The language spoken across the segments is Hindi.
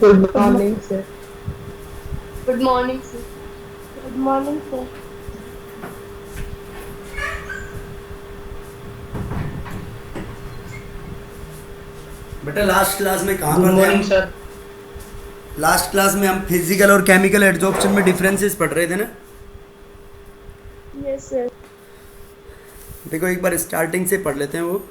Good morning sir. Good morning sir. Good morning sir. बेटा लास्ट क्लास में कहाँ गुड पर थे मॉर्निंग हम? सर। लास्ट क्लास में हम फिजिकल और केमिकल एड्जॉर्प्शन में डिफरेंसेस पढ़ रहे थे ना। Yes sir. देखो एक बार स्टार्टिंग से पढ़ लेते हैं वो।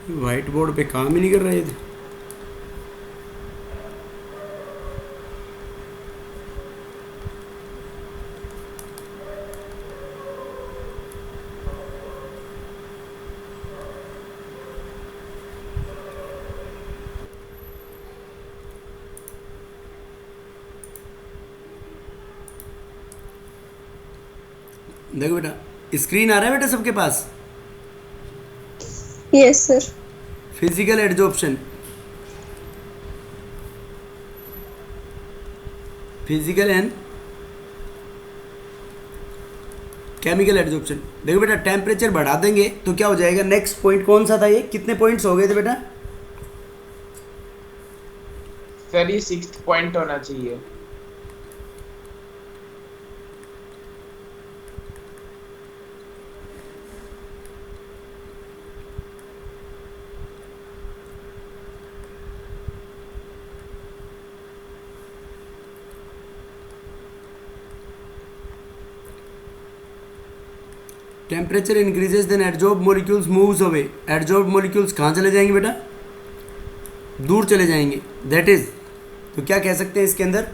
व्हाइट बोर्ड पे काम ही नहीं कर रहे थे। देखो बेटा स्क्रीन आ रहा है बेटा सबके पास। Yes sir. Physical adsorption, physical and chemical adsorption. देखो बेटा टेम्परेचर बढ़ा देंगे तो क्या हो जाएगा? नेक्स्ट पॉइंट कौन सा था? ये कितने पॉइंट्स हो गए थे बेटा? सर ये 6th पॉइंट होना चाहिए। Temperature increases then adsorb molecules moves away. Adsorb molecules कहाँ चले जाएंगे बेटा? दूर चले जाएंगे। दैट इज, तो क्या कह सकते हैं इसके अंदर?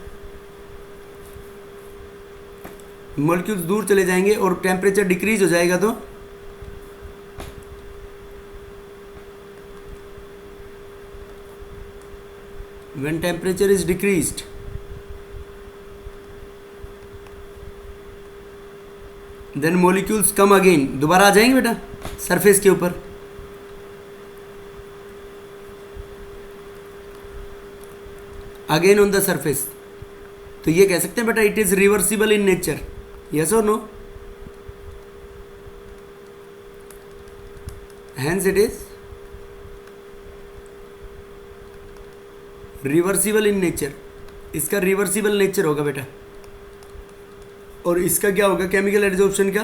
मॉलिक्यूल्स दूर चले जाएंगे और टेम्परेचर डिक्रीज हो जाएगा तो when temperature is decreased then molecules come again, दोबारा आ जाएंगे बेटा सरफेस के ऊपर। Again on the surface. तो ये कह सकते हैं बेटा it is reversible in nature. Yes और no? Hence it is reversible in nature. इसका रिवर्सिबल नेचर होगा बेटा। और इसका क्या होगा केमिकल एड्जॉर्प्शन का?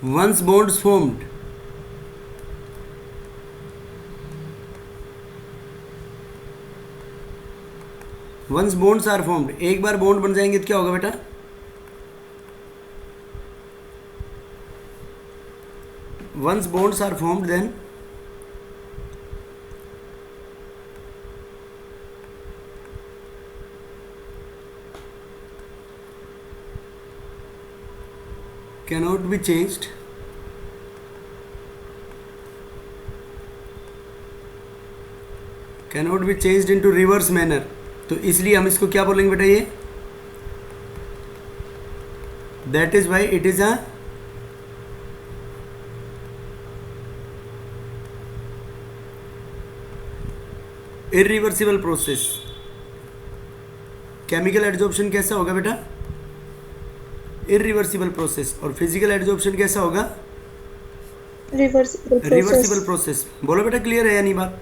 Once bonds formed, once bonds are formed, एक बार बॉन्ड बन जाएंगे तो क्या होगा बेटा? Once bonds are formed then cannot be changed into reverse manner। तो इसलिए हम इसको क्या बोलेंगे बेटा? ये that is why it is a irreversible process. Chemical adsorption कैसा होगा बेटा? Irreversible process. और फिजिकल एड्जॉर्प्शन कैसा होगा? Reversible process. बोलो बेटा क्लियर है या नहीं बात?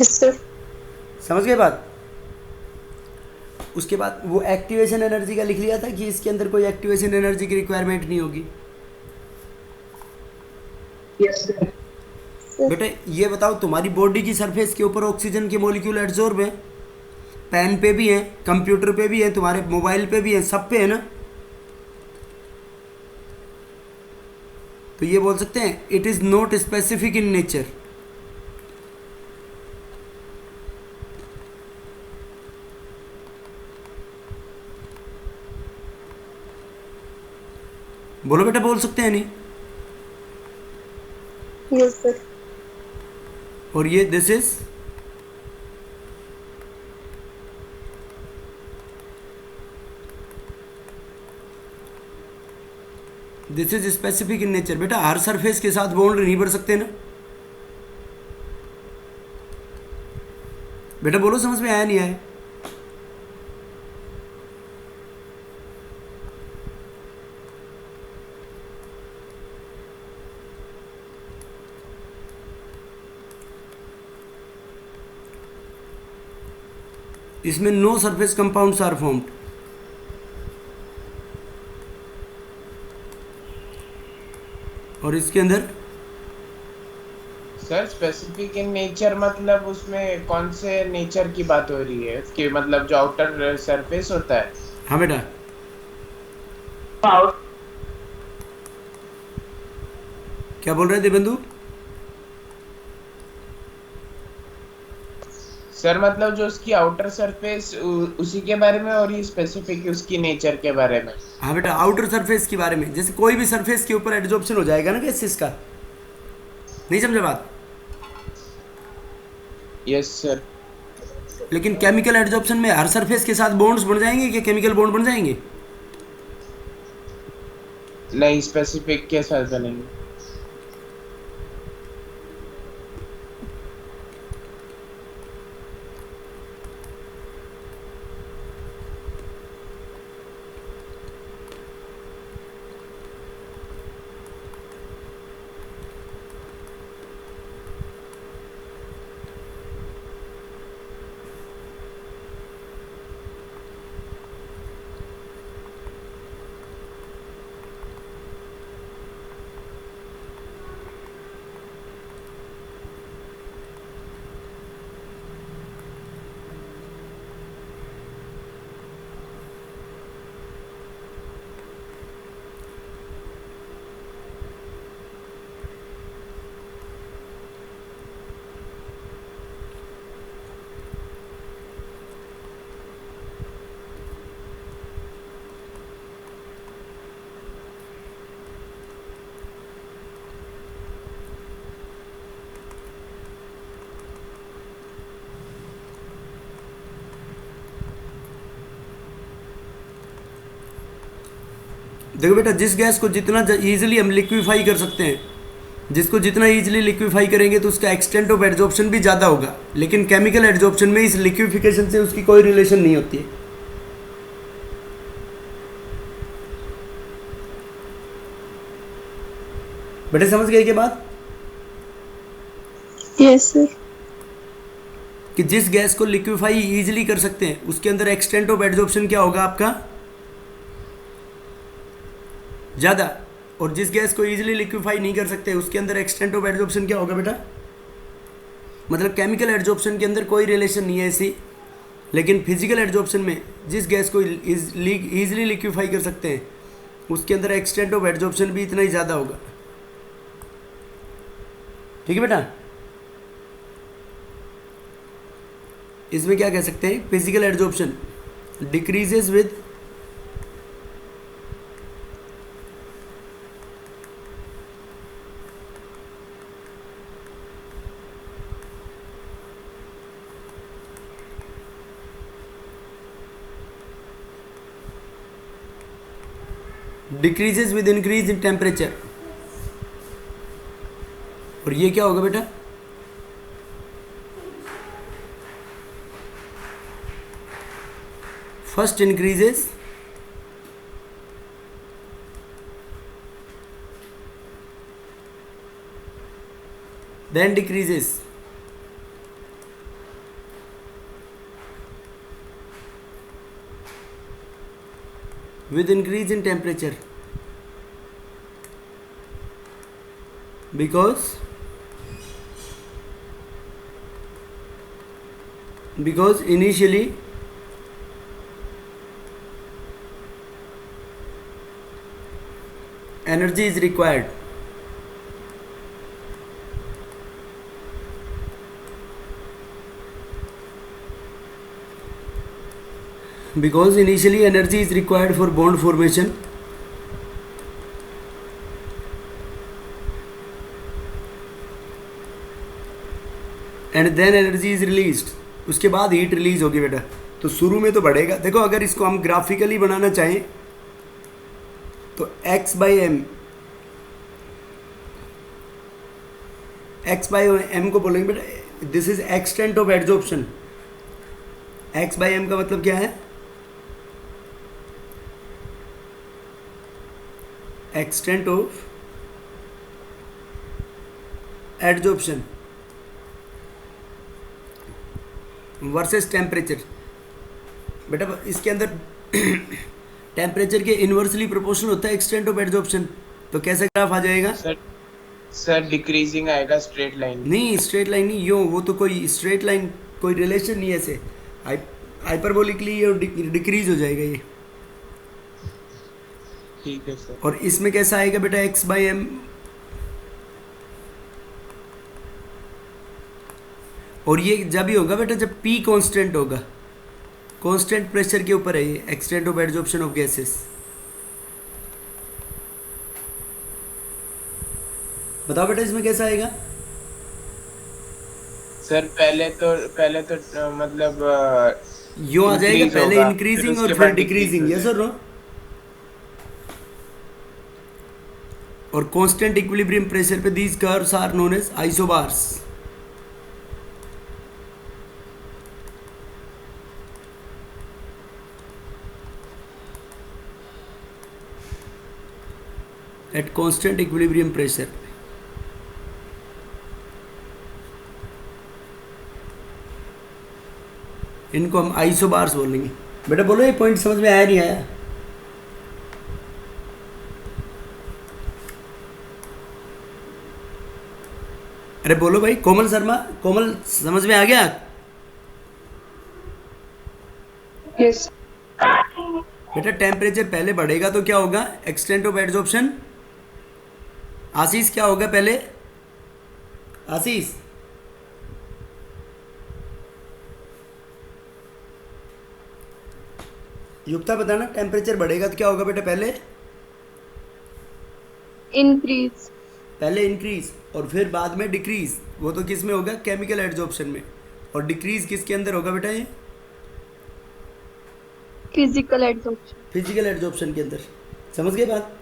Yes sir. समझ गए बात? उसके बाद वो एक्टिवेशन एनर्जी का लिख लिया था कि इसके अंदर कोई एक्टिवेशन एनर्जी की रिक्वायरमेंट नहीं होगी। Yes sir. बेटा ये बताओ, तुम्हारी बॉडी की सरफेस के ऊपर ऑक्सीजन के मॉलिक्यूल एड्जॉर्ब हैं, पेन पे भी हैं, कंप्यूटर पे भी हैं, तुम्हारे मोबाइल पे भी हैं, सब पे है ना। तो ये बोल सकते हैं it is not specific in nature. बोलो बेटा, बोल सकते हैं नहीं? Yes, sir. और ये this is specific in nature. बेटा हर सरफेस के साथ बॉन्ड नहीं बढ़ सकते ना। बेटा बोलो, समझ में आया नहीं आया? इसमें no surface compounds are formed. और इसके अंदर सर स्पेसिफिक इन नेचर मतलब उसमें कौन से नेचर की बात हो रही है कि मतलब जो आउटर सरफेस होता है। हाँ बेटा, क्या बोल रहे थे बंधु? सर मतलब जो उसकी आउटर सरफेस उसी के बारे में और ये स्पेसिफिक उसकी नेचर के बारे में। हाँ बेटा, आउटर सरफेस के बारे में। जैसे कोई भी सरफेस के ऊपर एड्जॉर्प्शन हो जाएगा ना गैसेस का। नहीं समझे बात? Yes sir. लेकिन केमिकल एड्जॉर्प्शन में हर सरफेस के साथ बॉन्ड्स बन जाएंगे क्या? केमिकल बॉन्ड बन जाएंगे? नहीं, स्पेसिफिक के साथ बनेंगे। देखो बेटा, जिस गैस को जितना ईजिली हम लिक्विफाई कर सकते हैं, जिसको जितना ईजिली लिक्विफाई करेंगे तो उसका एक्सटेंट ऑफ एड्जॉर्प्शन भी ज़्यादा होगा। लेकिन केमिकल एड्जॉर्प्शन में इस लिक्विफिकेशन से उसकी कोई रिलेशन नहीं होती है। बेटे समझ गए क्या बात? Yes, sir. कि जिस गैस को लिक्विफाई ईजिली कर सकते हैं उसके अंदर एक्सटेंट ऑफ एड्जॉर्प्शन क्या होगा आपका? ज़्यादा। और जिस गैस को ईजिली लिक्विफाई नहीं कर सकते उसके अंदर एक्सटेंट ऑफ एड्जॉर्प्शन क्या होगा बेटा? मतलब केमिकल एड्जॉर्प्शन के अंदर कोई रिलेशन नहीं है ऐसी, लेकिन फिजिकल एड्जॉर्प्शन में जिस गैस को ईजिली लिक्विफाई कर सकते हैं उसके अंदर एक्सटेंट ऑफ एड्जॉर्प्शन भी इतना ही ज़्यादा होगा। ठीक है बेटा? इसमें क्या कह सकते हैं? Physical adsorption decreases with increase in temperature. और ये क्या होगा बेटा? First increases then decreases। with increase in temperature, because initially energy is required. Because initially energy is required for bond formation, and then energy is released. उसके बाद हीट रिलीज होगी बेटा. तो शुरू में तो बढ़ेगा. देखो अगर इसको हम ग्राफिकली बनाना चाहें तो x बाई एम को बोलेंगे बेटा this is extent of adsorption. x by M का मतलब क्या है? Extent of adsorption versus temperature. बेटा इसके अंदर टेम्परेचर के इन्वर्सली प्रोपोर्शनल होता है एक्सटेंट ऑफ एड्जॉर्प्शन. तो कैसे ग्राफ आ जाएगा? सर डिक्रीजिंग आएगा, स्ट्रेट लाइन नहीं, स्ट्रेट लाइन नहीं. यो वो तो कोई स्ट्रेट लाइन कोई रिलेशन नहीं है. ऐसे हाइपरबोलिकली ये डिक्रीज हो जाएगा ये. ठीक है सर. और इसमें कैसा आएगा बेटा? x by M. और ये जब ही होगा बेटा जब P कांस्टेंट होगा. कांस्टेंट प्रेशर के ऊपर है ये extent of adsorption of gases. बताओ बेटा इसमें कैसा आएगा? सर पहले तो मतलब यो आ जाएगा. increase पहले होगा, इंक्रीजिंग फिर और उसके फिर बाद डिक्रीजिंग. decrease यस और नो? और कांस्टेंट इक्विलिब्रियम प्रेशर पे these curves are known as isobars. At constant equilibrium pressure. इनको हम आइसोबार्स बोलेंगे. बेटा बोलो ये पॉइंट समझ में आया नहीं आया? अरे बोलो भाई. कोमल शर्मा, कोमल समझ में आ गया? Yes. बेटा टेम्परेचर पहले बढ़ेगा तो क्या होगा? Extent of adsorption. आशीष क्या होगा पहले? आशीष युक्ता बताना. टेम्परेचर बढ़ेगा तो क्या होगा बेटा? पहले Increase. पहले इंक्रीज और फिर बाद में डिक्रीज. वो तो किस में होगा? केमिकल एड्जॉर्प्शन में. और डिक्रीज किसके अंदर होगा बेटा? ये Physical absorption. फिजिकल एड्जॉर्प्शन के अंदर. समझ गए बात?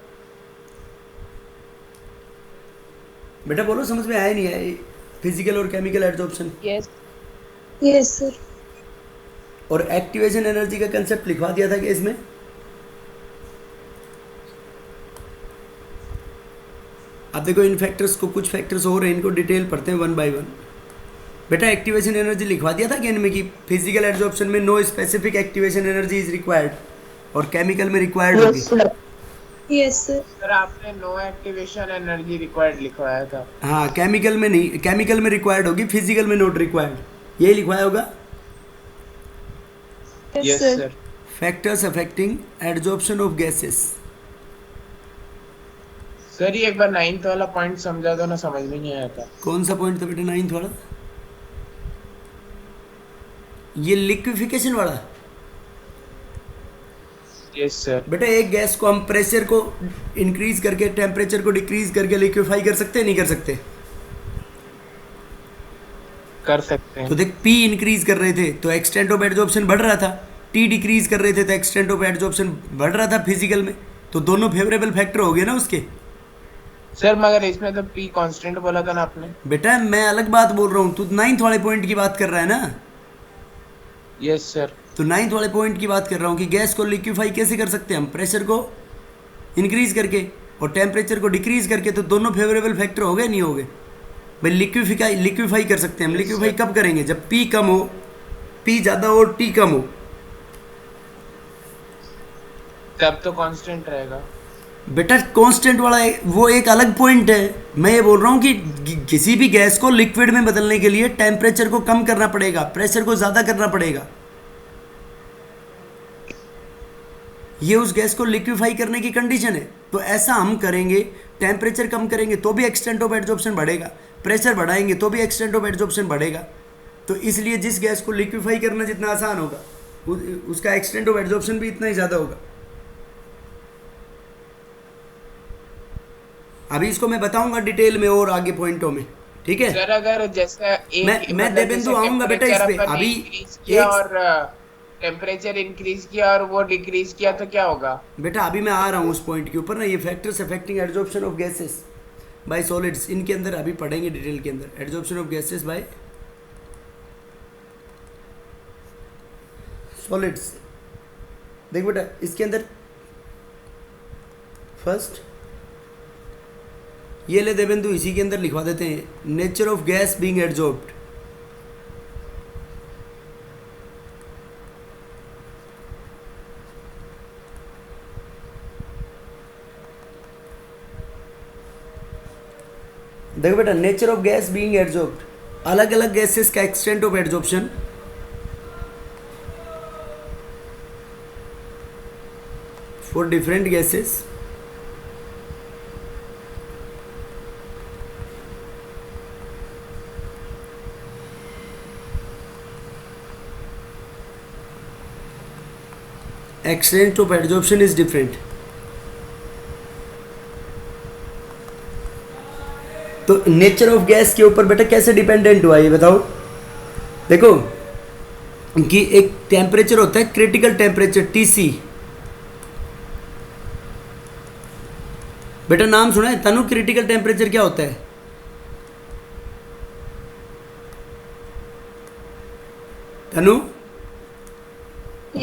बेटा बोलो समझ में आया नहीं आया? फिजिकल और chemical adsorption. Yes. Yes, sir. और एक्टिवेशन एनर्जी का कंसेप्ट लिखवा दिया था कि इसमें अब देखो इन फैक्टर्स को, कुछ फैक्टर्स और हैं, इनको डिटेल पढ़ते हैं वन बाय वन. बेटा एक्टिवेशन एनर्जी लिखवा दिया था कि इनमें कि फिजिकल एड्जॉर्प्शन में no specific activation energy is required और केमिकल में रिक्वायर्ड होगी. Yes, sir. सर आपने नो एक्टिवेशन एनर्जी रिक्वायर्ड लिखवाया था. हाँ, केमिकल में नहीं, केमिकल में रिक्वायर्ड होगी, फिजिकल में नॉट रिक्वायर्ड. यही लिखवाया होगा. Yes, yes sir. Sir. Factors affecting adsorption of gases. Sir ये एक बार 9th वाला पॉइंट समझा दो ना, समझ में नहीं आया था. कौन सा पॉइंट था बेटा 9th वाला? ये लिक्विफिकेशन वाला. Yes sir. बेटा एक गैस को हम प्रेशर को इंक्रीज करके टेम्परेचर को डिक्रीज करके लिक्विफाई कर सकते हैं नहीं कर सकते? कर सकते हैं. तो देख P इंक्रीज कर रहे थे तो एक्सटेंट ऑफ एड्जॉर्प्शन बढ़ रहा था. T डिक्रीज कर रहे थे तो एक्सटेंट ऑफ एड्जॉर्प्शन बढ़ रहा था फिजिकल में. तो दोनों फेवरेबल फैक्टर हो गए ना उसके. सर मगर इसमें तो P कांस्टेंट बोला था ना आपने. बेटा मैं अलग बात बोल रहा हूँ, तू 9th वाले पॉइंट की बात कर रहा है ना. Yes sir. तो 9th वाले पॉइंट की बात कर रहा हूँ कि गैस को लिक्विफाई कैसे कर सकते हैं हम? प्रेशर को इंक्रीज करके और टेम्परेचर को डिक्रीज करके. तो दोनों फेवरेबल फैक्टर हो गए नहीं हो गए भाई? लिक्विफाई कर सकते हैं हम. लिक्विफाई कब करेंगे? जब P कम हो, P ज़्यादा हो और T कम हो. तब तो कांस्टेंट रहेगा। बेटा कांस्टेंट वाला वो एक अलग पॉइंट है। मैं ये बोल रहा हूँ कि किसी भी गैस को लिक्विड में बदलने के लिए टेम्परेचर को कम करना पड़ेगा, प्रेशर को ज़्यादा करना पड़ेगा। ये उस गैस को लिक्विफाई करने की कंडीशन है। तो ऐसा हम करेंगे, टेम्परेचर कम करेंगे तो भी एक्सटेंट ऑफ एडजॉर्प्शन बढ़ेगा, प्रेशर बढ़ाएंगे तो भी एक्सटेंट ऑफ एडजॉर्प्शन बढ़ेगा। तो इसलिए जिस गैस को लिक्विफाई करना जितना आसान होगा उसका एक्सटेंट ऑफ एडजॉर्प्शन भी इतना ही ज़्यादा होगा। अभी इसको मैं बताऊंगा डिटेल में और आगे पॉइंटों में, ठीक है। सर अगर जैसा एक मैं मतलब देवेंदु जैसे आऊंगा बेटा इस पे। टेम्परेचर अपन अभी increase किया एक और टेम्परेचर इंक्रीज किया और वो डिक्रीज किया तो क्या होगा? बेटा अभी मैं आ रहा हूँ उस पॉइंट के ऊपर ना। ये factors affecting adsorption of gases bye solids, इनके अंदर अभी पढ़ेंगे डिटेल के अंदर। Adsorption of gases bye solids. देख बेटा इसके अंदर फर्स्ट ये ले देवेंदु, इसी के अंदर लिखवा देते हैं नेचर ऑफ गैस बीइंग एडजॉर्ब्ड। देखो बेटा नेचर ऑफ गैस बीइंग एडजॉर्ब्ड, अलग अलग गैसेस का extent of adsorption for different gases extent of adsorption is different। तो नेचर ऑफ गैस के ऊपर बेटा कैसे डिपेंडेंट हुआ ये बताओ। देखो कि एक टेम्परेचर होता है क्रिटिकल टेम्परेचर टीसी। बेटा नाम सुना है तनु, क्रिटिकल टेम्परेचर क्या होता है? Tanu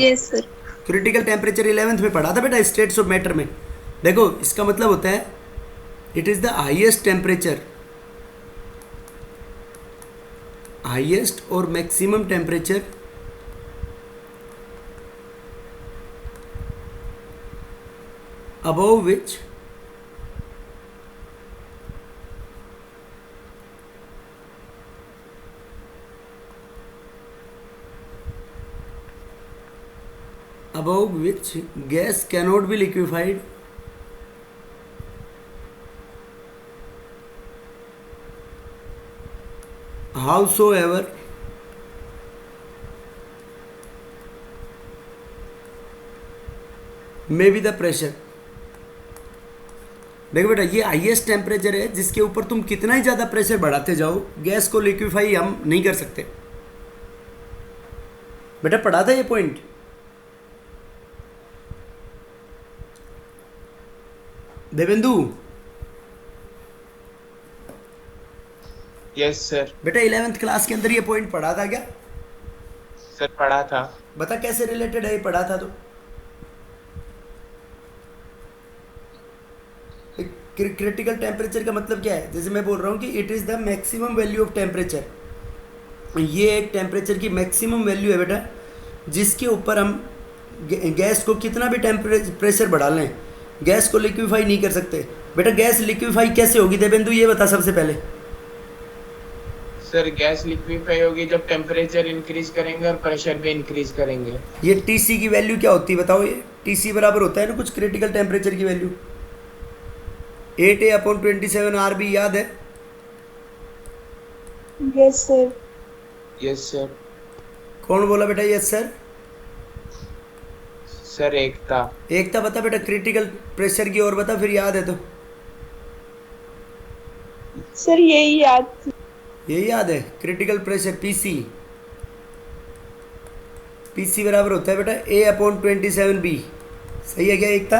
yes sir. Critical temperature 11th में पढ़ा था बेटा स्टेट्स ऑफ मैटर में। देखो इसका मतलब होता है it is the highest temperature, highest और maximum temperature above which above which gas cannot be liquefied howsoever may be the pressure। देखो बेटा ये हाईएस्ट टेम्परेचर है जिसके ऊपर तुम कितना ही ज़्यादा प्रेशर बढ़ाते जाओ गैस को लिक्विफाई हम नहीं कर सकते। बेटा पढ़ा था ये पॉइंट। Devendu yes sir. बेटा 11th क्लास के अंदर ये पॉइंट पढ़ा था क्या? सर पढ़ा था। बता कैसे रिलेटेड है, ये पढ़ा था तो। क्रिटिकल टेम्परेचर का मतलब क्या है? जैसे मैं बोल रहा हूँ कि it is the maximum value of temperature. ये एक टेम्परेचर की मैक्सिमम वैल्यू है बेटा जिसके ऊपर हम गैस को कितना भी प्रेशर बढ़ा लें गैस को लिक्विफाई नहीं कर सकते। बेटा गैस लिक्विफाई कैसे होगी देवेंदु ये बता सबसे पहले। सर गैस लिक्विफाई होगी जब टेम्परेचर इंक्रीज करेंगे और प्रेशर भी इंक्रीज करेंगे। ये टीसी की वैल्यू क्या होती है बताओ। ये टीसी बराबर होता है ना कुछ क्रिटिकल टेम्परेचर की वैल्यू 8A/27 RB, याद है? Yes sir. Yes sir. कौन बोला बेटा यस सर? सर एकता। एकता बता बेटा क्रिटिकल प्रेशर की और बता फिर याद है तो। सर यही याद। यही याद है क्रिटिकल प्रेशर पीसी। पीसी बराबर होता है बेटा A/27B। सही है क्या एकता?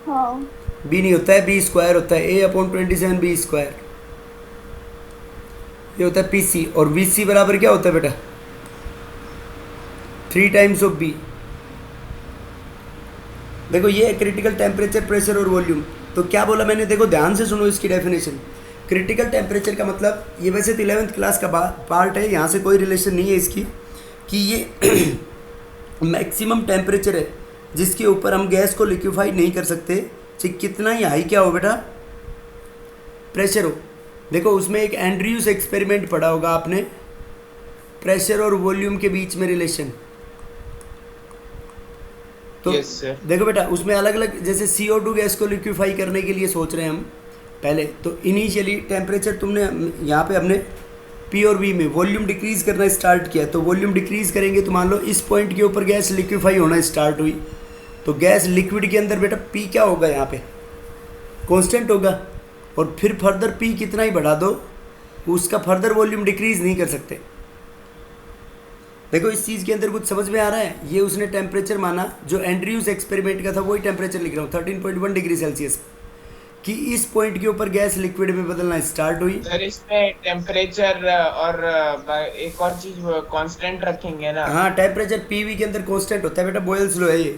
हाँ। बी नहीं होता है, बी स्क्वायर होता है। A/27B²। ये होता है पीसी। और वीसी बराबर क्या होता है बेटा? 3 टाइम्स ऑफ बी। देखो ये है क्रिटिकल टेम्परेचर, प्रेशर और वॉल्यूम। तो क्या बोला मैंने, देखो ध्यान से सुनो इसकी डेफिनेशन। क्रिटिकल टेम्परेचर का मतलब, ये वैसे तो 11th क्लास का पार्ट है, यहाँ से कोई रिलेशन नहीं है इसकी, कि ये मैक्सिमम टेम्परेचर है जिसके ऊपर हम गैस को लिक्विफाई नहीं कर सकते, चाहे कितना ही हाई क्या हो बेटा, प्रेशर हो। देखो उसमें एक एंड्रयूस एक्सपेरिमेंट पढ़ा होगा आपने, प्रेशर और वॉल्यूम के बीच में रिलेशन। तो Yes, sir. देखो बेटा उसमें अलग अलग, जैसे CO2 गैस को लिक्विफाई करने के लिए सोच रहे हैं हम पहले, तो इनिशियली टेम्परेचर तुमने यहाँ पे हमने P और V में वॉल्यूम डिक्रीज करना स्टार्ट किया, तो वॉल्यूम डिक्रीज करेंगे तो मान लो इस पॉइंट के ऊपर गैस लिक्विफाई होना स्टार्ट हुई, तो गैस लिक्विड के अंदर बेटा P क्या होगा, यहाँ पे कांस्टेंट होगा, और फिर फर्दर P कितना ही बढ़ा दो उसका फर्दर वॉल्यूम डिक्रीज नहीं कर सकते। देखो इस चीज़ के अंदर कुछ समझ में आ रहा है, ये उसने टेम्परेचर माना जो एंड्रयूस एक्सपेरिमेंट का था, वही टेम्परेचर लिख रहा हूँ 13.1 डिग्री सेल्सियस, कि इस पॉइंट के ऊपर गैस लिक्विड में बदलना स्टार्ट हुई। सर इसमें टेम्परेचर और एक और चीज कांस्टेंट रखेंगे ना? हाँ टेम्परेचर पीवी के अंदर कांस्टेंट होता है बेटा, बॉयल्स लॉ है ये,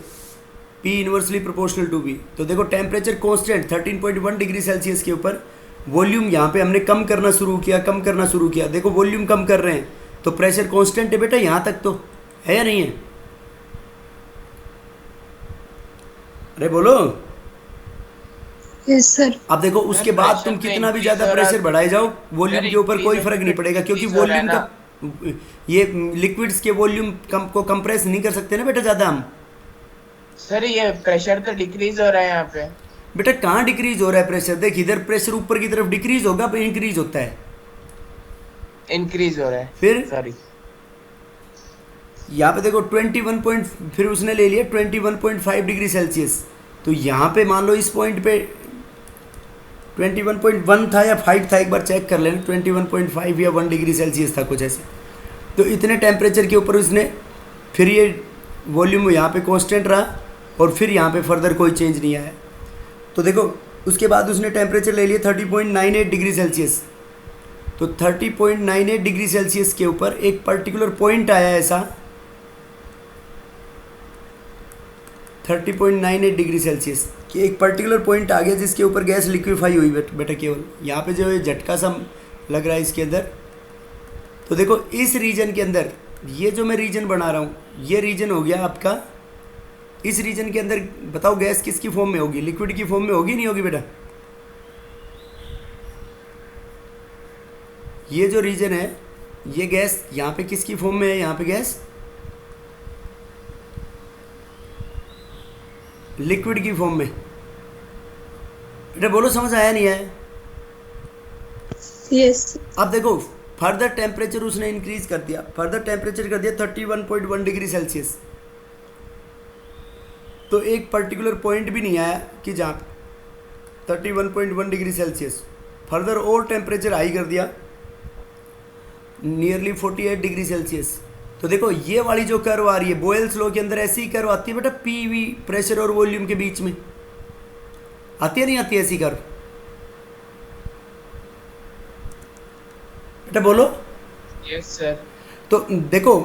P inversely proportional to V। तो देखो टेम्परेचर कांस्टेंट 13.1 डिग्री सेल्सियस के ऊपर, वॉल्यूम यहाँ पे हमने कम करना शुरू किया, देखो वॉल्यूम कम कर रहे हैं तो प्रेशर कांस्टेंट है बेटा, यहाँ तक तो है या नहीं है, अरे बोलो। Yes sir. अब देखो उसके बाद तुम pressure कितना भी increase ज्यादा हो रहा है। प्रेशर बढ़ाए जाओ, वॉल्यूम सर, के ऊपर कोई increase फर्क नहीं पड़ेगा, क्योंकि increase हो रहा है वॉल्यूम का ये लिक्विड्स के वॉल्यूम को कंप्रेस नहीं कर सकते ना बेटा ज़्यादा हम। सर ये प्रेशर तो डिक्रीज हो रहा है यहाँ पे। बेटा कहाँ डिक्रीज हो रहा है प्रेशर, देख इधर प्रेशर ऊपर की तरफ डिक्रीज होगा पर इंक्रीज होता है, इंक्रीज हो रहा है फिर सॉरी। यहाँ पे देखो 21 पॉइंट, फिर उसने ले लिया 21.5 डिग्री सेल्सियस, तो यहाँ पे मान लो इस पॉइंट पे 21.1 था या 5 था, एक बार चेक कर लेना, 21.5 या 1 डिग्री सेल्सियस था कुछ ऐसे। तो इतने टेम्परेचर के ऊपर उसने फिर ये वॉल्यूम यहाँ पे कांस्टेंट रहा और फिर यहाँ पे फर्दर कोई चेंज नहीं आया। तो देखो उसके बाद उसने टेम्परेचर ले लिया 30.98 डिग्री सेल्सियस, तो 30.98 डिग्री सेल्सियस के ऊपर एक पर्टिकुलर पॉइंट आया ऐसा 30.98 डिग्री सेल्सियस कि एक पर्टिकुलर पॉइंट आ गया जिसके ऊपर गैस लिक्विफाई हुई बेटा केवल। यहाँ पे जो है झटका सा लग रहा है इसके अंदर। तो देखो इस रीजन के अंदर, ये जो मैं रीजन बना रहा हूँ, ये रीजन हो गया आपका, इस रीजन के अंदर बताओ गैस किसकी फॉर्म में होगी, लिक्विड की फॉर्म में होगी नहीं होगी बेटा? ये जो रीजन है, ये गैस यहाँ पे किसकी फॉर्म में है, यहाँ पे गैस लिक्विड की फॉर्म में। बेटा बोलो समझ आया नहीं आया? यस। अब देखो फर्दर टेम्परेचर उसने इंक्रीज कर दिया, फर्दर टेम्परेचर कर दिया 31.1 डिग्री सेल्सियस, तो एक पर्टिकुलर पॉइंट भी नहीं आया कि जहाँ 31.1 डिग्री सेल्सियस, फर्दर और टेम्परेचर हाई कर दिया नियरली 48 डिग्री सेल्सियस। तो देखो ये वाली जो कर्व आ रही है बॉयल्स लॉ के अंदर, ऐसी कर्व आती है बेटा पीवी, प्रेशर और वॉल्यूम के बीच में आती है, नहीं आती है ऐसी कर्व? बेटा बोलो। Yes sir. तो देखो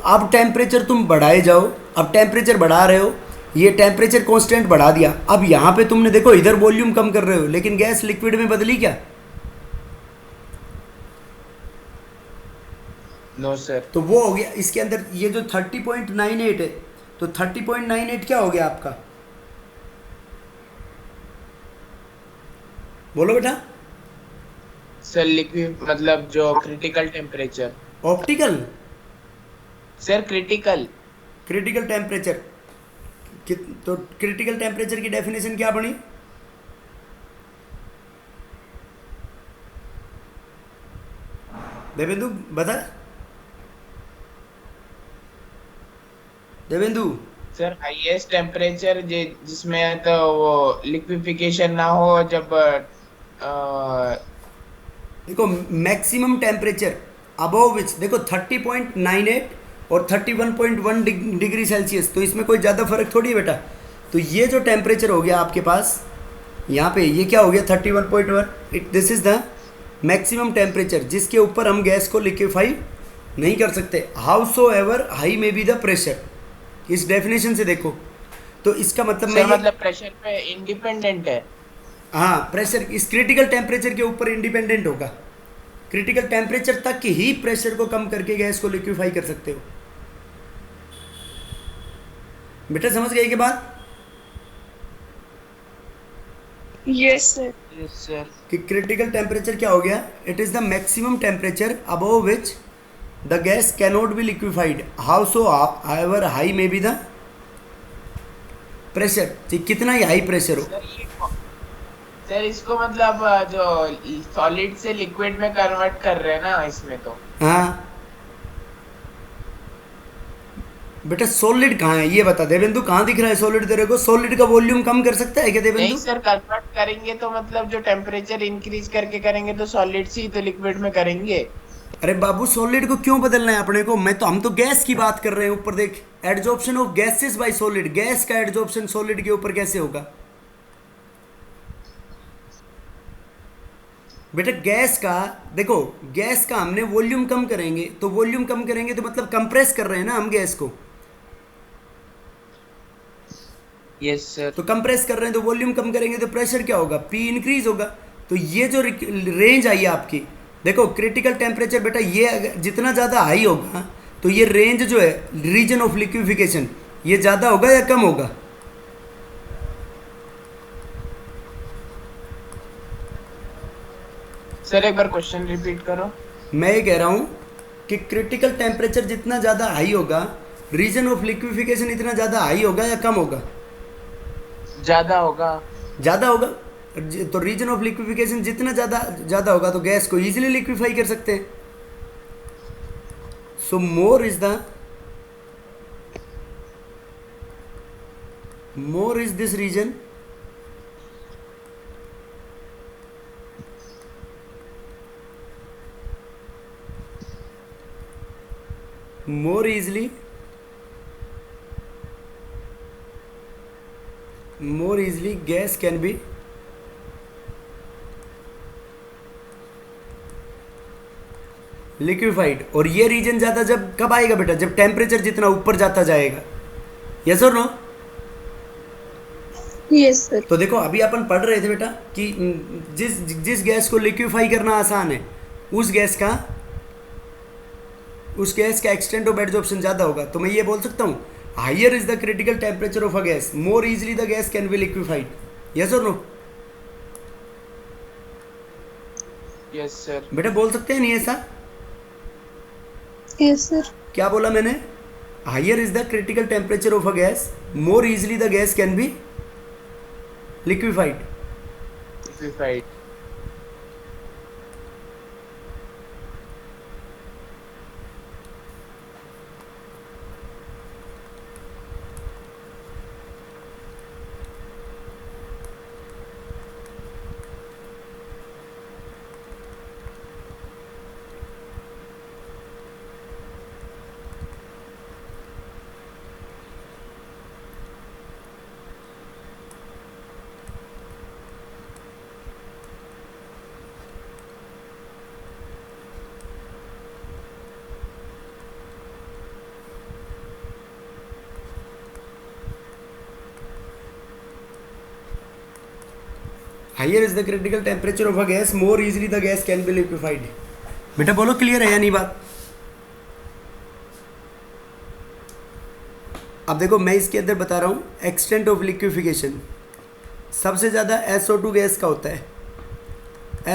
अब टेम्परेचर तुम बढ़ाए जाओ, अब टेम्परेचर बढ़ा रहे हो, ये टेम्परेचर कांस्टेंट बढ़ा दिया, अब यहाँ पे तुमने देखो इधर वॉल्यूम कम कर रहे हो लेकिन गैस लिक्विड में बदली क्या? No sir. तो वो हो गया इसके अंदर, ये जो 30.98 है, तो 30.98 क्या हो गया आपका, बोलो बेटा? सर लिक्विड मतलब जो critical temperature. Optical sir critical temperature, तो क्रिटिकल टेम्परेचर की डेफिनेशन क्या बनी? देवेंदु बता। देवेंदु सर हाईएस्ट टेम्परेचर जिसमें तो वो लिक्विफिकेशन ना हो, जब देखो मैक्सिमम टेम्परेचर अबव विच, देखो 30.98 और 31.1 डिग्री सेल्सियस, तो इसमें कोई ज़्यादा फर्क थोड़ी है बेटा। तो ये जो टेम्परेचर हो गया आपके पास यहाँ पे, ये क्या हो गया 31.1, this is the maximum temperature जिसके ऊपर हम गैस को लिक्विफाई नहीं कर सकते, हाउसो एवर हाई में बी द प्रेशर। इस डेफिनेशन से देखो तो इसका मतलब सर मतलब प्रेशर पे इंडिपेंडेंट है। हाँ प्रेशर इस क्रिटिकल टेम्परेचर के ऊपर इंडिपेंडेंट होगा, क्रिटिकल टेम्परेचर तक ही प्रेशर को कम करके गैस को लिक्विफाई कर सकते हो। बेटा समझ गए के बाद यस सर। Yes sir. कि क्रिटिकल टेम्परेचर क्या हो गया? It is the maximum temperature above which the gas cannot be liquefied how so however high may be the pressure. कितना ही हाई प्रेशर हो। सर इसको मतलब जो सॉलिड से लिक्विड में कन्वर्ट कर रहे हैं ना इसमें तो। हाँ बेटा सॉलिड कहाँ है ये बता देवेंदु, कहाँ दिख रहा है सॉलिड तेरे को? सॉलिड का वॉल्यूम कम कर सकता है क्या नहीं देवेंदु? सर, कन्वर्ट करेंगे तो मतलब जो टेम्परेचर इंक्रीज करके करेंगे तो सॉलिड से ही तो लिक्विड में करेंगे। अरे बाबू सॉलिड को क्यों बदलना है अपने को? हम तो गैस की बात कर रहे हैं। ऊपर देख, adsorption of gases bye solid. Gas का एडजॉर्प्शन सॉलिड के ऊपर कैसे होगा बेटा? गैस का देखो, गैस का हमने वॉल्यूम कम करेंगे तो वॉल्यूम कम करेंगे तो मतलब कंप्रेस कर रहे हैं ना हम गैस को। Yes sir. तो कंप्रेस कर रहे हैं तो वॉल्यूम कम करेंगे तो प्रेशर क्या होगा? पी इंक्रीज होगा। तो ये जो रेंज आई है आपकी, देखो क्रिटिकल टेम्परेचर बेटा ये जितना ज़्यादा हाई होगा तो ये रेंज जो है रीजन ऑफ लिक्विफिकेशन ये ज़्यादा होगा या कम होगा? सर एक बार क्वेश्चन रिपीट करो। मैं ये कह रहा हूँ कि क्रिटिकल टेम्परेचर जितना ज़्यादा हाई होगा रीजन ऑफ लिक्विफिकेशन इतना ज़्यादा हाई होगा या कम होगा? ज्यादा होगा। ज़्यादा होगा। तो रीजन ऑफ लिक्विफिकेशन जितना ज़्यादा होगा तो गैस को इजीली लिक्विफाई कर सकते हैं। So more is this region more easily gas can be liquefied. और ये रीजन ज़्यादा जब कब आएगा बेटा? जब टेम्परेचर जितना ऊपर जाता जाएगा। यस और नो? Yes sir. तो देखो अभी अपन पढ़ रहे थे बेटा कि जिस गैस को लिक्विफाई करना आसान है उस गैस का एक्सटेंट ऑफ एडजॉर्प्शन ज़्यादा होगा। तो मैं ये बोल सकता हूँ higher is the critical temperature of a gas more easily the gas can be liquefied. Yes और नो? Yes sir. बेटा बोल सकते हैं नहीं ऐसा? Yes sir. क्या बोला मैंने? Higher is the critical temperature of a gas more easily the gas can be liquefied. Liquefied. Higher is the critical temperature of a gas more easily the gas can be liquefied. बेटा बोलो क्लियर है या नहीं बात? अब देखो मैं इसके अंदर बता रहा हूँ एक्सटेंट ऑफ लिक्विफिकेशन। सबसे ज़्यादा SO2 गैस का होता है।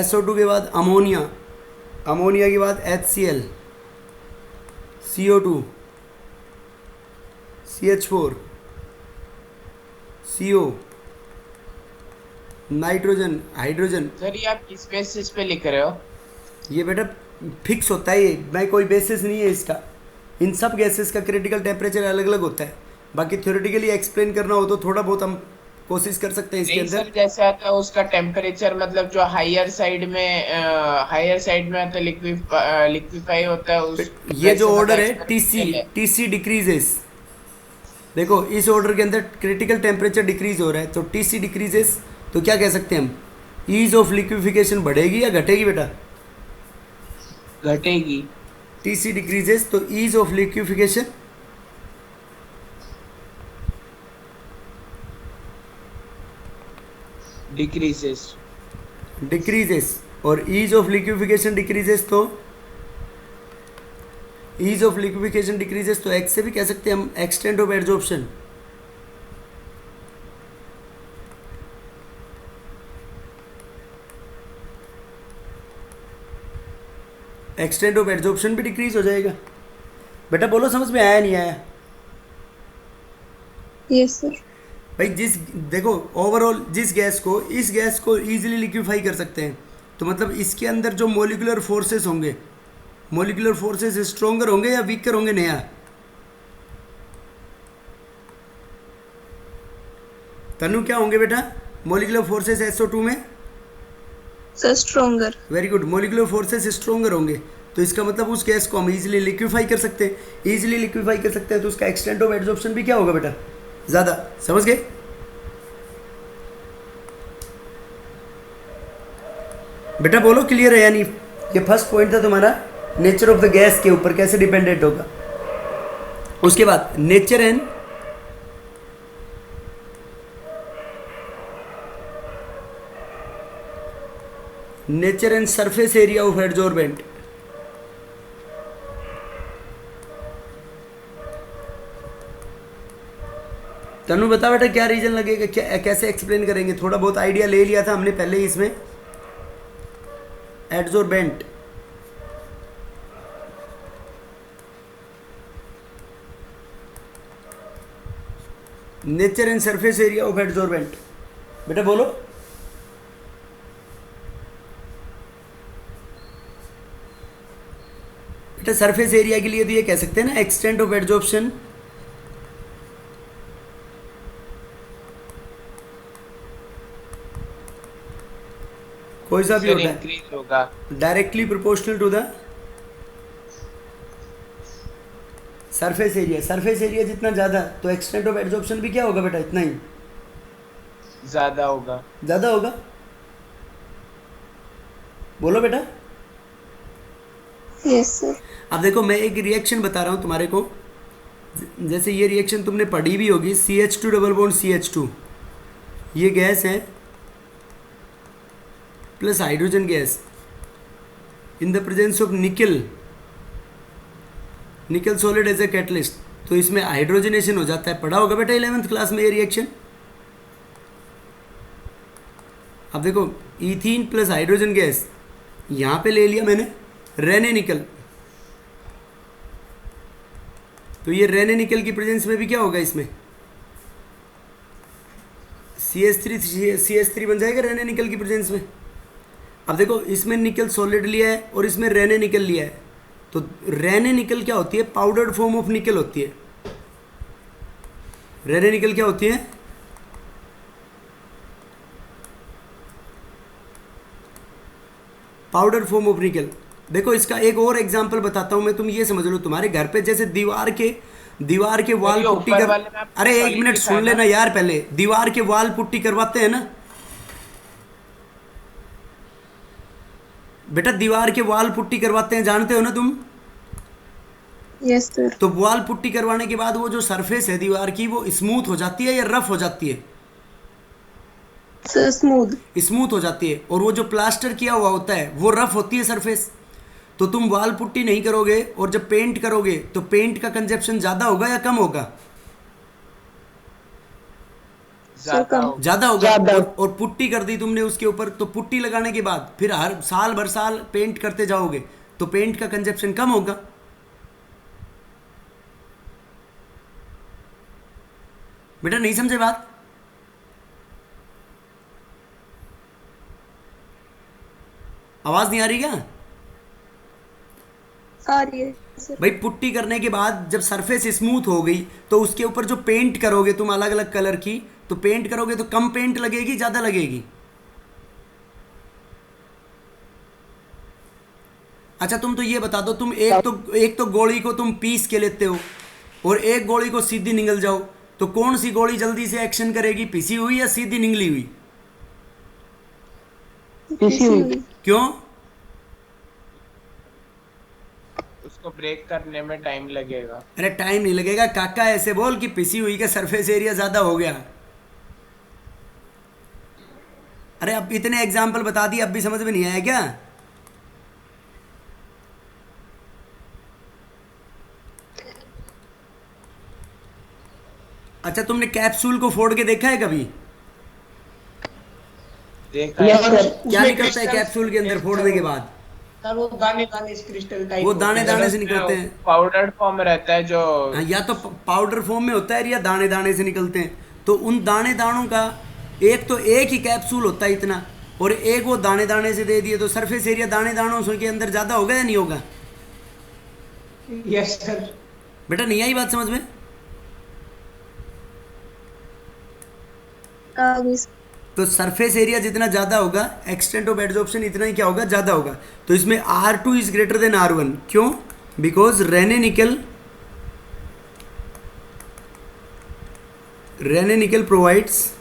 SO2 के बाद अमोनिया, अमोनिया के बाद HCl, CO2, CH4, CO, nitrogen, hydrogen. Sir ये आप किस बेसिस पे लिख रहे हो? ये बेटा फिक्स होता है, ये मैं कोई बेसिस नहीं है इसका। इन सब गैसेस का क्रिटिकल टेम्परेचर अलग अलग होता है। बाकी थ्योरेटिकली एक्सप्लेन करना हो तो थोड़ा बहुत हम कोशिश कर सकते हैं इसके नहीं अंदर। सर, जैसे आता है उसका टेम्परेचर मतलब जो हायर साइड में आता लिक्विफाई होता है उस ये जो वैसे ऑर्डर मतलब है TC डिक्रीजेस। देखो इस ऑर्डर के अंदर क्रिटिकल टेम्परेचर डिक्रीज हो रहा है तो TC डिक्रीजेस। तो क्या कह सकते हैं हम? ईज ऑफ लिक्विफिकेशन बढ़ेगी या घटेगी बेटा? घटेगी। TC डिक्रीजेस तो ईज ऑफ लिक्विफिकेशन डिक्रीजेस। और ईज ऑफ लिक्विफिकेशन डिक्रीजेस तो ईज ऑफ लिक्विफिकेशन डिक्रीजेस तो एक्स से भी कह सकते हैं हम extent of adsorption. Extent of absorption भी डिक्रीज हो जाएगा। बेटा बोलो समझ में आया नहीं आया? Yes, sir. भाई जिस देखो ओवरऑल जिस गैस को इस गैस को ईजिली लिक्विफाई कर सकते हैं, तो मतलब इसके अंदर जो मोलिकुलर फोर्सेस होंगे, मोलिकुलर फोर्सेस स्ट्रोंगर होंगे या वीकर होंगे? नया तनु क्या होंगे बेटा मोलिकुलर फोर्सेस SO2 में? Sir, stronger. Very good, molecular forces stronger होंगे, तो इसका मतलब उस गैस को हम इजीली लिक्विफाई कर सकते हैं। इजीली लिक्विफाई कर सकते हैं तो उसका एक्सटेंट ऑफ एब्जॉर्प्शन भी क्या होगा बेटा? ज़्यादा। समझ गए? बेटा बोलो क्लियर है या नहीं? ये फर्स्ट पॉइंट था तुम्हारा नेचर ऑफ द गैस के ऊपर कैसे डिपेंडेंट होगा। उसके बाद nature and surface area of adsorbent. Tanu बता बेटा क्या रीजन लगेगा, क्या कैसे एक्सप्लेन करेंगे? थोड़ा बहुत आइडिया ले लिया था हमने पहले ही इसमें। Adsorbent nature and surface area of adsorbent, बेटा बोलो। बेटा सरफेस एरिया के लिए तो ये कह सकते हैं ना एक्सटेंट ऑफ एडजॉर्प्शन। कोई सा भी होता है, इंक्रीज होगा directly proportional to the surface area. Surface area जितना ज़्यादा तो एक्सटेंट ऑफ एब्जॉर्प्शन भी क्या होगा बेटा? इतना ही ज्यादा होगा। ज़्यादा होगा। बोलो बेटा। Yes, sir. अब देखो मैं एक रिएक्शन बता रहा हूँ तुम्हारे को, जैसे ये रिएक्शन तुमने पढ़ी भी होगी, CH2 डबल बॉन्ड CH2, ये गैस है plus hydrogen gas in the presence of निकल, निकल सॉलिड एज ए कैटलिस्ट, तो इसमें हाइड्रोजनेशन हो जाता है। पढ़ा होगा बेटा 11th क्लास में ये रिएक्शन। अब देखो इथीन प्लस हाइड्रोजन गैस यहाँ पे ले लिया मैंने रेने निकल, तो ये रेने निकल की प्रेजेंस में भी क्या होगा? इसमें CH3 बन जाएगा रेने निकल की प्रेजेंस में। अब देखो इसमें निकल सॉलिड लिया है और इसमें रेने निकल लिया है, तो रेने निकल क्या होती है? पाउडर्ड फॉर्म ऑफ निकल होती है। रेने निकल क्या होती है? पाउडर फॉर्म ऑफ निकल। देखो इसका एक और एग्जांपल बताता हूं मैं, तुम ये समझ लो तुम्हारे घर पे जैसे दीवार के वाल पुट्टी कर, अरे एक मिनट सुन लेना यार, पहले दीवार के वाल पुट्टी करवाते हैं ना बेटा, दीवार के वाल पुट्टी करवाते हैं, जानते हो ना तुम? Yes, sir. तो वाल पुट्टी करवाने के बाद वो जो सरफेस है दीवार की वो स्मूथ हो जाती है या रफ हो जाती है? Sir, smooth. स्मूथ हो जाती है। और वो जो प्लास्टर किया हुआ होता है वो रफ होती है सरफेस। तो तुम वाल पुट्टी नहीं करोगे और जब पेंट करोगे तो पेंट का कंजप्शन ज़्यादा होगा या कम होगा? ज़्यादा होगा। और पुट्टी कर दी तुमने उसके ऊपर, तो पुट्टी लगाने के बाद फिर हर साल पेंट करते जाओगे तो पेंट का कंजप्शन कम होगा। बेटा नहीं समझे बात? आवाज नहीं आ रही क्या? आ रही है सर। भाई पुट्टी करने के बाद जब सरफेस स्मूथ हो गई तो उसके ऊपर जो पेंट करोगे तुम अलग अलग कलर की, तो पेंट करोगे तो कम पेंट लगेगी ज्यादा लगेगी? अच्छा तुम तो ये बता दो, तुम एक तो गोली को तुम पीस के लेते हो और एक गोली को सीधी निगल जाओ, तो कौन सी गोली जल्दी से एक्शन करेगी, पिसी हुई या सीधी निगली हुई? पिसी हुई। क्यों? उसको ब्रेक करने में टाइम लगेगा। अरे टाइम नहीं लगेगा काका, ऐसे बोल कि पिसी हुई का सरफेस एरिया ज्यादा हो गया। अरे अब इतने एग्जाम्पल बता दिए, अब भी समझ में नहीं आया क्या? अच्छा तुमने कैप्सूल को फोड़ के देखा है कभी? देखा है। क्या निकलता है कैप्सूल के अंदर फोड़ने के बाद? सर वो दाने दाने क्रिस्टल टाइप वो दाने दाने से निकलते हैं। पाउडर फॉर्म रहता है जो हाँ, या तो पाउडर फॉर्म में होता है या दाने दाने से निकलते हैं। तो उन दाने दानों का एक तो एक ही कैप्सूल होता है इतना, और एक वो दाने दाने से दे दिए, तो सरफेस एरिया दाने दानों के अंदर ज़्यादा होगा या नहीं होगा? Yes sir. बेटा नहीं आई बात समझ में? आ गई सर। तो सरफेस एरिया जितना ज़्यादा होगा, एक्सटेंट ऑफ एड्जॉर्प्शन इतना ही क्या होगा, ज़्यादा होगा। तो इसमें R2 is greater than R1। क्यों? Because Raney nickel provides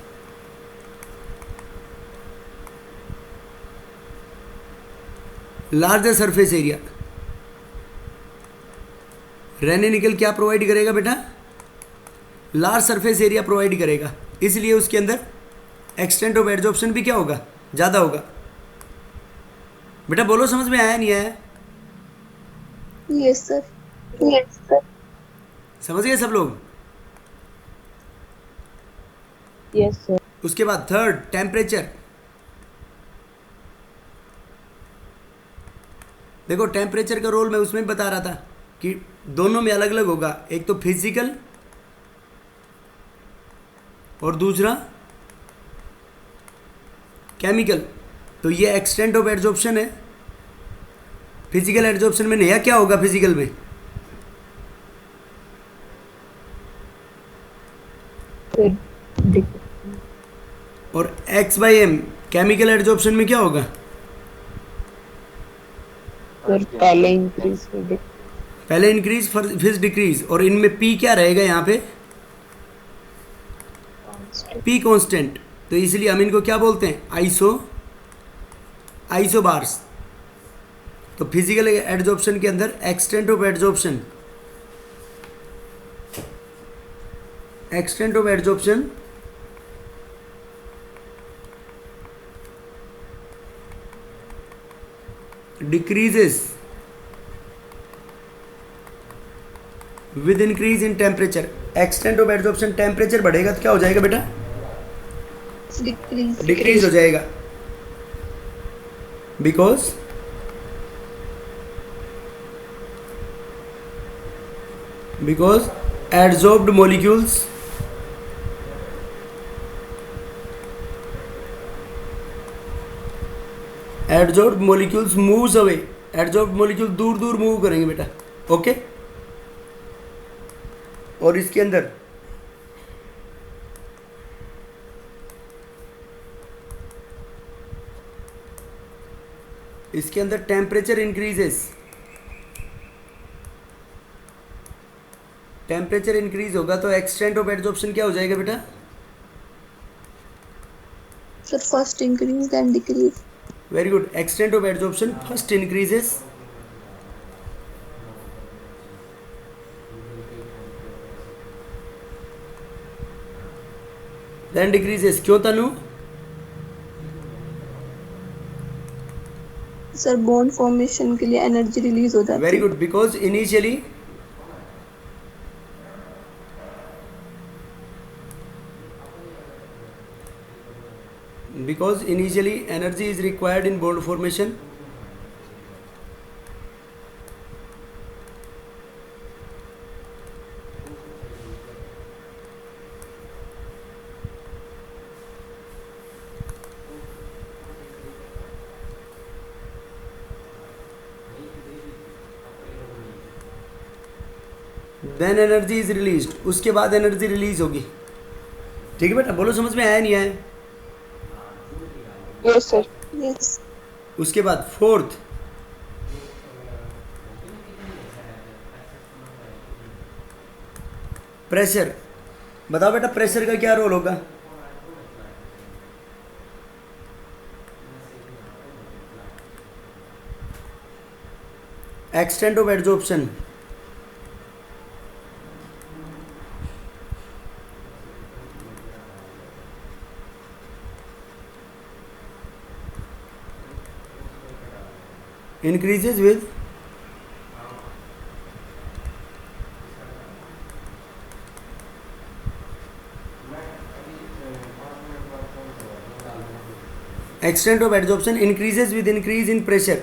larger surface area. Raney nickel क्या प्रोवाइड करेगा बेटा? लार्ज सरफेस एरिया प्रोवाइड करेगा, इसलिए उसके अंदर एक्सटेंट ऑफ एड्जॉर्प्शन भी क्या होगा, ज़्यादा होगा। बेटा बोलो समझ में आया नहीं आया? Yes sir. Yes sir. समझ गए सब लोग? Yes sir. उसके बाद थर्ड, टेम्परेचर। देखो टेम्परेचर का रोल मैं उसमें बता रहा था कि दोनों में अलग अलग होगा, एक तो फिजिकल और दूसरा केमिकल। तो ये एक्सटेंट ऑफ एड्जॉर्प्शन है। फिजिकल एड्जॉर्प्शन में नया क्या होगा फिजिकल में? और x/m केमिकल एड्जॉर्प्शन में क्या होगा? पहले इंक्रीज पहले इंक्रीज फिर डिक्रीज। और इनमें p क्या रहेगा यहाँ पे? p constant. तो इसलिए हम इनको क्या बोलते हैं? आइसोबार्स। तो फिजिकल एड्जॉर्प्शन के अंदर extent of adsorption decreases with increase in temperature. Extent of adsorption, temperature बढ़ेगा तो क्या हो जाएगा बेटा? डिक्रीज हो जाएगा। Because adsorbed molecules moves away। adsorbed molecule दूर दूर मूव करेंगे बेटा। ओके। और इसके अंदर टेम्परेचर इंक्रीज होगा तो एक्सटेंट ऑफ एड्जॉर्प्शन क्या हो जाएगा बेटा? Sir first increase then decrease. Very good. Extent of adsorption first increases then decreases. क्यों तनु? सर बॉन्ड फॉर्मेशन के लिए एनर्जी रिलीज हो जाती है। Very good. Because initially energy is required in bond formation. Then energy is released. उसके बाद एनर्जी रिलीज होगी। ठीक है बेटा, बोलो समझ में आया नहीं आया? Yes sir. यस। उसके बाद फोर्थ, प्रेशर। बताओ बेटा प्रेशर का क्या रोल होगा? Extent of adsorption increases with extent of adsorption increases with increase in pressure।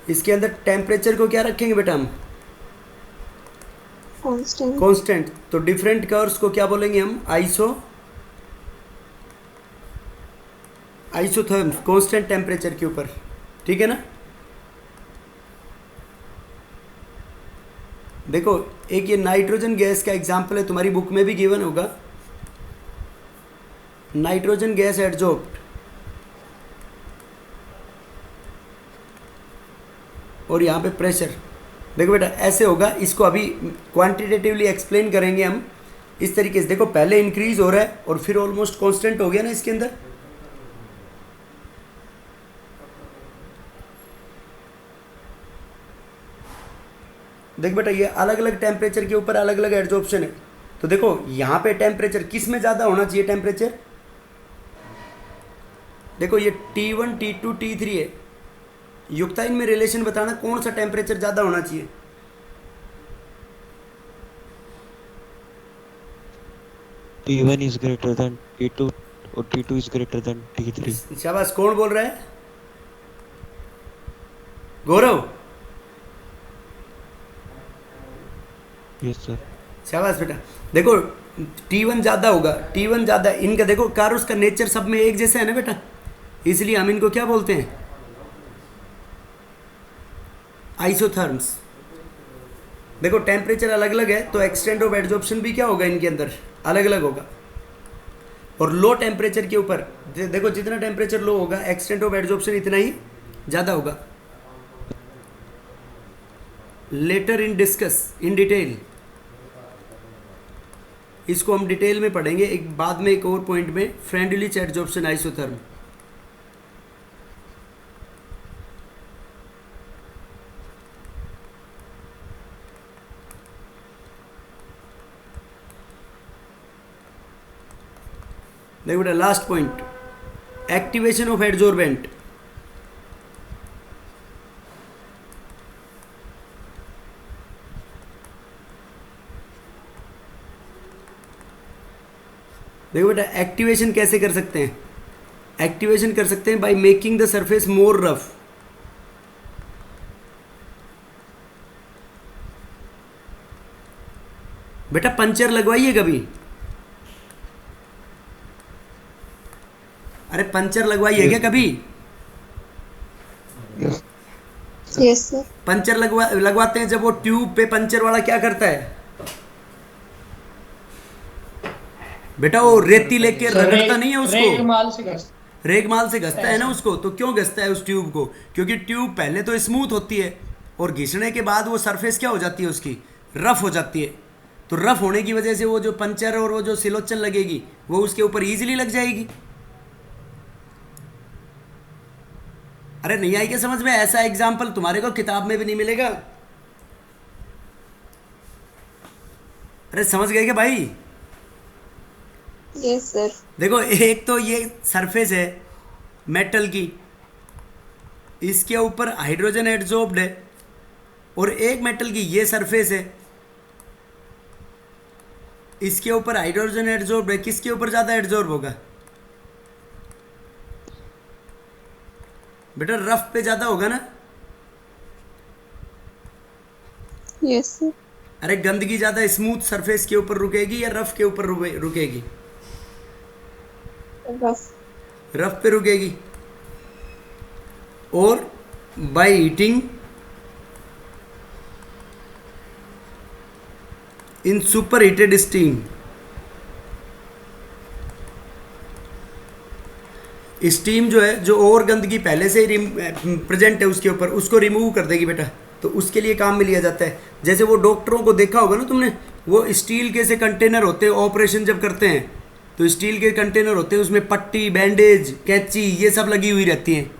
इसके अंदर टेम्परेचर को क्या रखेंगे बेटा हम? Constant. कांस्टेंट। तो डिफरेंट कर्व्स को क्या बोलेंगे हम? आइसोथर्म्स, कांस्टेंट टेम्परेचर के ऊपर, ठीक है ना। देखो एक ये नाइट्रोजन गैस का एग्जांपल है, तुम्हारी बुक में भी गिवन होगा। नाइट्रोजन गैस एडजॉर्ब्ड, और यहाँ पे प्रेशर। देखो बेटा ऐसे होगा, इसको अभी क्वांटिटेटिवली एक्सप्लेन करेंगे हम इस तरीके से। देखो पहले इंक्रीज हो रहा है और फिर ऑलमोस्ट कांस्टेंट हो गया ना इसके अंदर। देख बेटा ये अलग अलग टेम्परेचर के ऊपर अलग अलग एड्जॉर्प्शन है। तो देखो यहाँ पे टेम्परेचर किस में ज़्यादा होना चाहिए टेम्परेचर? देखो ये T1 T2 T3 है, युक्ताइन में रिलेशन बताना कौन सा टेम्परेचर ज़्यादा होना चाहिए। T1 is greater than T2 or T2 is greater than T3. शाबाश, कौन बोल रहा है? गौरव। Yes sir. शाबाश बेटा। देखो T1 ज़्यादा होगा, T1 ज़्यादा, इनका देखो कार्बस का नेचर सब में एक जैसा है ना बेटा, इसलिए हम इनको क्या बोलते हैं? आइसोथर्म्स। देखो टेम्परेचर अलग अलग है तो एक्सटेंट ऑफ एड्जॉर्प्शन भी क्या होगा इनके अंदर? अलग अलग होगा। और लो टेम्परेचर के ऊपर देखो जितना टेम्परेचर लो होगा एक्सटेंट ऑफ एड्जॉर्प्शन इतना ही ज़्यादा होगा। Later in discuss in detail, इसको हम डिटेल में पढ़ेंगे एक बाद में, एक और पॉइंट में, फ्रेंडलिच एड्जॉर्प्शन आइसोथर्म। देखो बेटा last point, activation of adsorbent. देखो बेटा एक्टिवेशन कैसे कर सकते हैं? एक्टिवेशन कर सकते हैं by making the surface more rough. बेटा पंचर लगवाइए कभी, अरे पंचर लगवाइए क्या कभी? Yes sir. पंचर लगवाते हैं जब वो ट्यूब पे पंचर वाला क्या करता है बेटा? वो रेती लेके रगड़ता नहीं है उसको, रेगमाल से घसता है ना उसको। तो क्यों घसता है उस ट्यूब को? क्योंकि ट्यूब पहले तो स्मूथ होती है और घिसने के बाद वो सरफेस क्या हो जाती है उसकी? रफ हो जाती है। तो रफ होने की वजह से वो जो पंचर और वो जो सिलोचन लगेगी वो उसके ऊपर ईजिली लग जाएगी। अरे नहीं आई क्या समझ में? ऐसा एग्जाम्पल तुम्हारे को किताब में भी नहीं मिलेगा। अरे समझ गए क्या भाई? Yes sir. देखो एक तो ये सरफेस है मेटल की, इसके ऊपर हाइड्रोजन एडजॉर्ब्ड है, और एक मेटल की ये सरफेस है, इसके ऊपर हाइड्रोजन एडजॉर्ब्ड है। किसके ऊपर ज़्यादा एडजॉर्ब होगा बेटा? रफ पे ज़्यादा होगा ना। Yes sir. अरे गंदगी ज़्यादा स्मूथ सरफेस के ऊपर रुकेगी या रफ के ऊपर रुकेगी? Rough. रफ पे रुकेगी। और by heating in super heated steam, steam जो है, जो और गंदगी पहले से ही प्रेजेंट है उसके ऊपर, उसको रिमूव कर देगी बेटा। तो उसके लिए काम में लिया जाता है। जैसे वो डॉक्टरों को देखा होगा ना तुमने, वो स्टील के से कंटेनर होते हैं, ऑपरेशन जब करते हैं तो स्टील के कंटेनर होते हैं, उसमें पट्टी, बैंडेज, कैंची ये सब लगी हुई रहती हैं।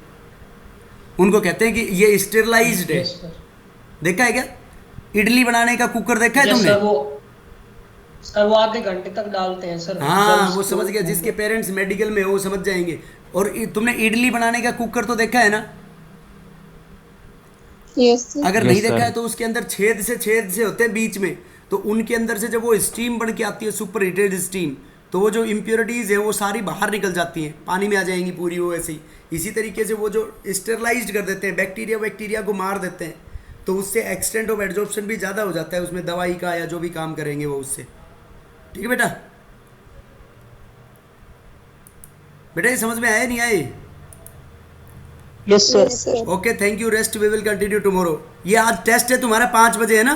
उनको कहते हैं कि ये स्टेरलाइज्ड है। देखा है क्या? इडली बनाने का कुकर देखा है तुमने? सर वो आधे घंटे तक डालते हैं सर। हाँ वो समझ गया, जिसके पेरेंट्स मेडिकल में हो वो समझ जाएंगे। और तुमने इडली बनाने का कुकर तो देखा है ना? Yes sir. अगर Yes, नहीं sir. देखा है तो उसके अंदर छेद से होते हैं बीच में, तो उनके अंदर से जब वो स्टीम बन के आती है, सुपर हीटेड स्टीम, तो वो जो इम्प्योरिटीज़ है वो सारी बाहर निकल जाती हैं, पानी में आ जाएंगी पूरी वो ऐसे ही। इसी तरीके से वो जो स्टेरलाइज्ड कर देते हैं, बैक्टीरिया को मार देते हैं, तो उससे एक्सटेंट ऑफ एब्जॉर्प्शन भी ज़्यादा हो जाता है उसमें दवाई का या जो भी काम करेंगे वो उससे। ठीक है बेटा, बेटा ये समझ में आए नहीं आए? Yes sir. Yes, sir. Okay, thank you, rest, we will continue tomorrow. ये आज टेस्ट है तुम्हारा 5 बजे है ना?